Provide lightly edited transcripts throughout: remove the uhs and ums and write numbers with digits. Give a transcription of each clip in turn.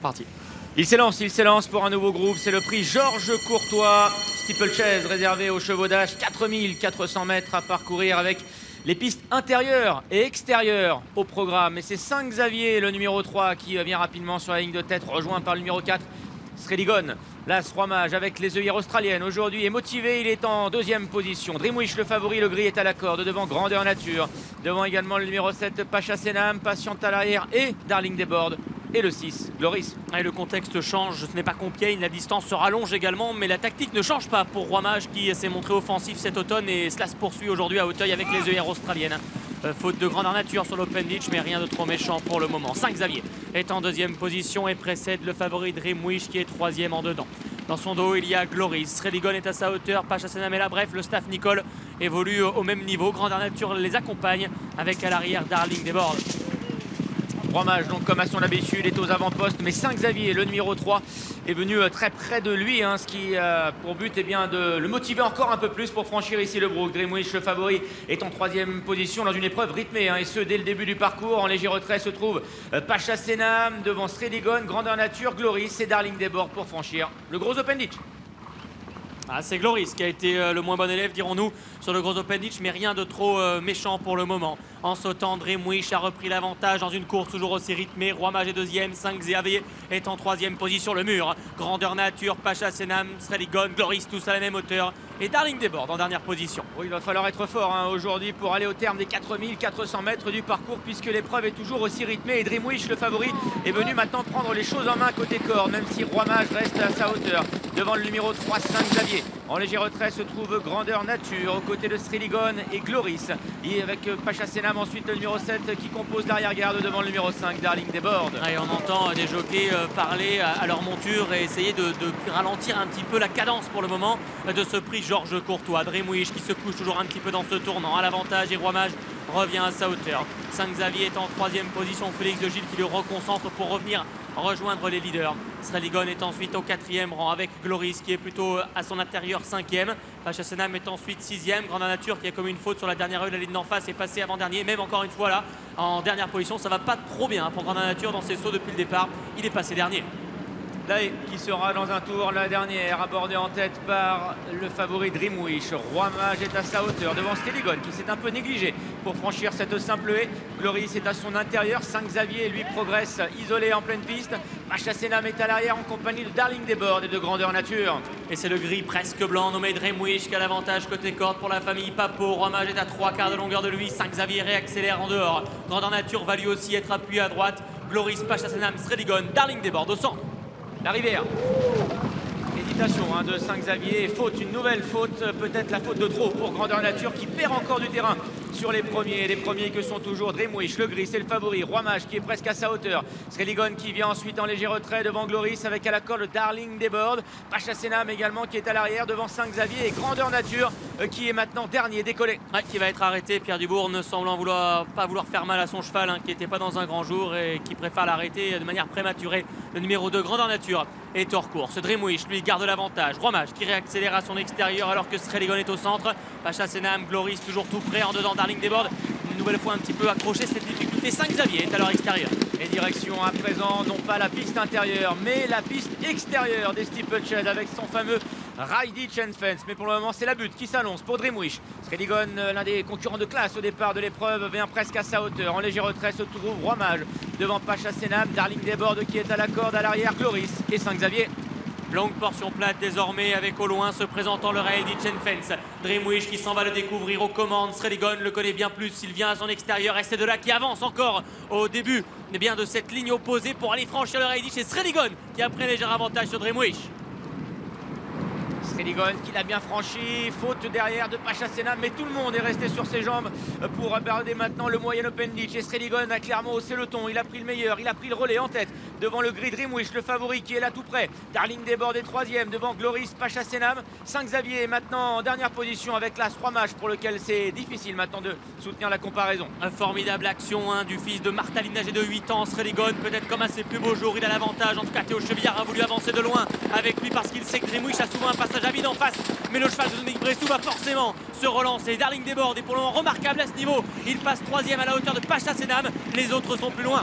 parti. Il s'élance pour un nouveau groupe, c'est le prix Georges Courtois, steeplechase réservé aux chevaux d'âge, 4400 mètres à parcourir avec les pistes intérieures et extérieures au programme. Et c'est 5 Xavier, le numéro 3, qui vient rapidement sur la ligne de tête, rejoint par le numéro 4, Sreligon. L'As Roi Mage avec les œillères australiennes aujourd'hui est motivé, il est en deuxième position. Dreamwish le favori, le gris est à la corde devant Grandeur Nature. Devant également le numéro 7 Pacha Senam, Patiente à l'arrière et Darling Desbordes. Et le 6, Gloris. Et le contexte change, ce n'est pas Compiègne, la distance se rallonge également, mais la tactique ne change pas pour Roi Mage qui s'est montré offensif cet automne et cela se poursuit aujourd'hui à Hauteuil avec les œillères australiennes. Faute de grandeur nature sur l'Open Ditch, mais rien de trop méchant pour le moment. 5 Xavier est en deuxième position et précède le favori Dreamwish qui est troisième en dedans. Dans son dos, il y a Gloris. Sreligon est à sa hauteur, Pacha Senam est là. Bref, le staff Nicole évolue au même niveau. Grandeur nature les accompagne avec à l'arrière Darling Desbordes. Roi Mage, donc comme à son habitude, est aux avant-postes, mais 5 Xavier, le numéro 3, est venu très près de lui, ce qui a pour but bien, de le motiver encore un peu plus pour franchir ici le brook. Dreamwish, le favori, est en troisième position dans une épreuve rythmée, et ce dès le début du parcours. En léger retrait se trouve Pacha Senam, devant Sreligon, Grandeur Nature, Gloris et Darling Desbordes pour franchir le gros Open Ditch. C'est Gloris qui a été le moins bon élève, dirons-nous, sur le gros Open Ditch, mais rien de trop méchant pour le moment. En sautant, Dreamwish a repris l'avantage dans une course toujours aussi rythmée. Roi Mage est deuxième, 5 Xavier est en troisième position. Le mur, Grandeur Nature, Pacha Senam, Sreligon, Gloris, tous à la même hauteur. Et Darling Desbordes en dernière position. Oui, il va falloir être fort aujourd'hui pour aller au terme des 4400 mètres du parcours, puisque l'épreuve est toujours aussi rythmée. Et Dreamwish, le favori, est venu maintenant prendre les choses en main côté corps, même si Roi Mage reste à sa hauteur. Devant le numéro 3, 5 Xavier. En léger retrait se trouve Grandeur Nature, aux côtés de Sreligon et Gloris. Et avec Pacha Senam, ensuite le numéro 7 qui compose l'arrière-garde devant le numéro 5, Darling Desbordes. Et on entend des jockeys parler à leur monture et essayer de ralentir un petit peu la cadence pour le moment de ce prix Georges Courtois. Dreamwish qui se couche toujours un petit peu dans ce tournant à l'avantage et Roi Mage revient à sa hauteur. 5 Xavier est en troisième position, Félix de Gilles qui le reconcentre pour revenir rejoindre les leaders. Sreligon est ensuite au quatrième rang avec Gloris qui est plutôt à son intérieur cinquième. Pacha Senam est ensuite sixième. Grandeur Nature qui a commis une faute sur la dernière rue de la ligne d'en face est passé avant-dernier. Même encore une fois là en dernière position, ça va pas trop bien pour Grandeur Nature dans ses sauts depuis le départ. Il est passé dernier. Là, qui sera dans un tour la dernière, abordée en tête par le favori Dreamwish. Roi Mage est à sa hauteur devant Sreligon qui s'est un peu négligé pour franchir cette simple haie. Gloris est à son intérieur, 5 Xavier lui progresse isolé en pleine piste. Pacha Senam est à l'arrière en compagnie de Darling Desbordes et de Grandeur Nature. Et c'est le gris presque blanc nommé Dreamwish qui a l'avantage côté corde pour la famille Papo. Roi Mage est à 3/4 de longueur de lui, 5 Xavier réaccélère en dehors. Grandeur Nature va lui aussi être appuyé à droite. Gloris, Pacha Senam, Sreligon, Darling Desbordes au centre. La rivière. Hésitation de 5 Xavier, faute, une nouvelle faute, peut-être la faute de trop pour Grandeur Nature qui perd encore du terrain sur les premiers que sont toujours Dreamwish, le gris c'est le favori, Roi Mage qui est presque à sa hauteur, Sreligon qui vient ensuite en léger retrait devant Gloris avec à la corde Darling Desbordes, Pacha Senam également qui est à l'arrière devant 5 Xavier et Grandeur Nature qui est maintenant dernier décollé. Qui va être arrêté, Pierre Dubourg ne semblant pas vouloir faire mal à son cheval qui n'était pas dans un grand jour et qui préfère l'arrêter de manière prématurée. Le numéro 2, Grandeur Nature, est hors course. Dreamwish lui garde l'avantage. Roi Mage qui réaccélère à son extérieur alors que Sreligon est au centre. Pacha Senam, Gloris toujours tout près en dedans. Darling Desbordes une nouvelle fois un petit peu accroché cette difficulté. 5 Xavier est à leur extérieur. Et direction à présent non pas la piste intérieure mais la piste extérieure des steeplechase avec son fameux Ride Ditch and Fence. Mais pour le moment c'est la butte qui s'annonce pour Dreamwish. Sreligon, l'un des concurrents de classe au départ de l'épreuve, vient presque à sa hauteur. En léger retrait se trouve Roi Mage devant Pacha Senam, Darling Desbordes qui est à la corde à l'arrière, Gloris et 5 Xavier. Longue portion plate désormais avec au loin se présentant le Rail Ditch and Fence. Dreamwish qui s'en va le découvrir aux commandes. Sreligon le connaît bien plus, il vient à son extérieur et c'est de là qui avance encore au début de cette ligne opposée pour aller franchir le Rail Ditch. Et Sreligon qui a pris un léger avantage sur Dreamwish. Sreligon qui l'a bien franchi, faute derrière de Pacha Senam, mais tout le monde est resté sur ses jambes pour aborder maintenant le moyen Open Ditch. Et Sreligon a clairement haussé le ton, il a pris le meilleur, il a pris le relais en tête devant le gris Dreamwish, le favori qui est là tout près. Darling Desbordes est troisième devant Gloris, Pacha Senam. 5 Xavier est maintenant en dernière position avec l'As Roi Mage pour lequel c'est difficile maintenant de soutenir la comparaison. Une formidable action du fils de Martaline âgé de 8 ans, Sreligon, peut-être comme à ses plus beaux jours, il a l'avantage. En tout cas Théo Chevillard a voulu avancer de loin avec lui parce qu'il sait que Dreamwish a souvent un passage à vide en face. Mais le cheval de Dominique Bressou va forcément se relancer. Darling Desbordes est pour le moment remarquable à ce niveau. Il passe troisième à la hauteur de Pacha Senam. Les autres sont plus loin.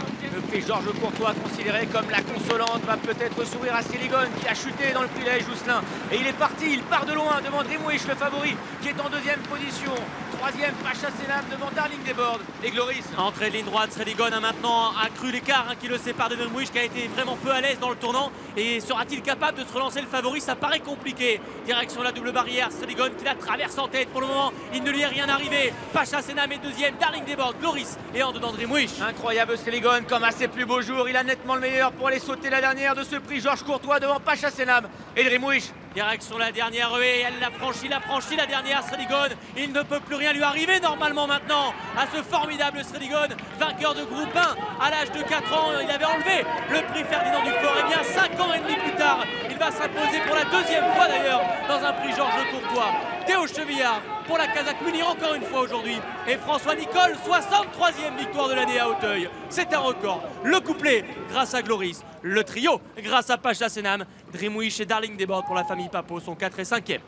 prix Georges Courtois, considéré comme la consolante, va peut-être sourire à Skelligon qui a chuté dans le privilège Jousselin. Et il est parti, il part de loin devant Dreamwish, le favori, qui est en deuxième position. Troisième, Pacha Senam devant Darling Desbordes et Gloris. Entrée de ligne droite, Sredigon a maintenant accru l'écart qui le sépare de Dreamwish, qui a été vraiment peu à l'aise dans le tournant. Et sera-t-il capable de se relancer le favori? Ça paraît compliqué. Direction la double barrière, Sredigon qui la traverse en tête. Pour le moment, il ne lui est rien arrivé. Pacha Senam est deuxième, Darling Desbordes, Gloris et en dedans Dreamwish. Incroyable Skelligon, comme à ses plus beaux jours, il a nettement le meilleur pour aller sauter la dernière de ce prix Georges Courtois devant Pacha Senam et Dreamwish. Direction la dernière ruée, elle l'a franchi la dernière Sredigon. Il ne peut plus rien lui arriver normalement maintenant à ce formidable Sredigon, vainqueur de groupe 1 à l'âge de 4 ans. Il avait enlevé le prix Ferdinand Dufort. Et bien 5 ans et demi plus tard, il va s'imposer pour la deuxième fois d'ailleurs dans un prix Georges Courtois. Théo Chevillard pour la Kazakh Munir encore une fois aujourd'hui. Et François Nicole, 63e victoire de l'année à Auteuil. C'est un record. Le couplet grâce à Gloris. Le trio grâce à Pacha Senam. Dreamwish et Darling Desbordes pour la famille Papo sont 4 et 5e.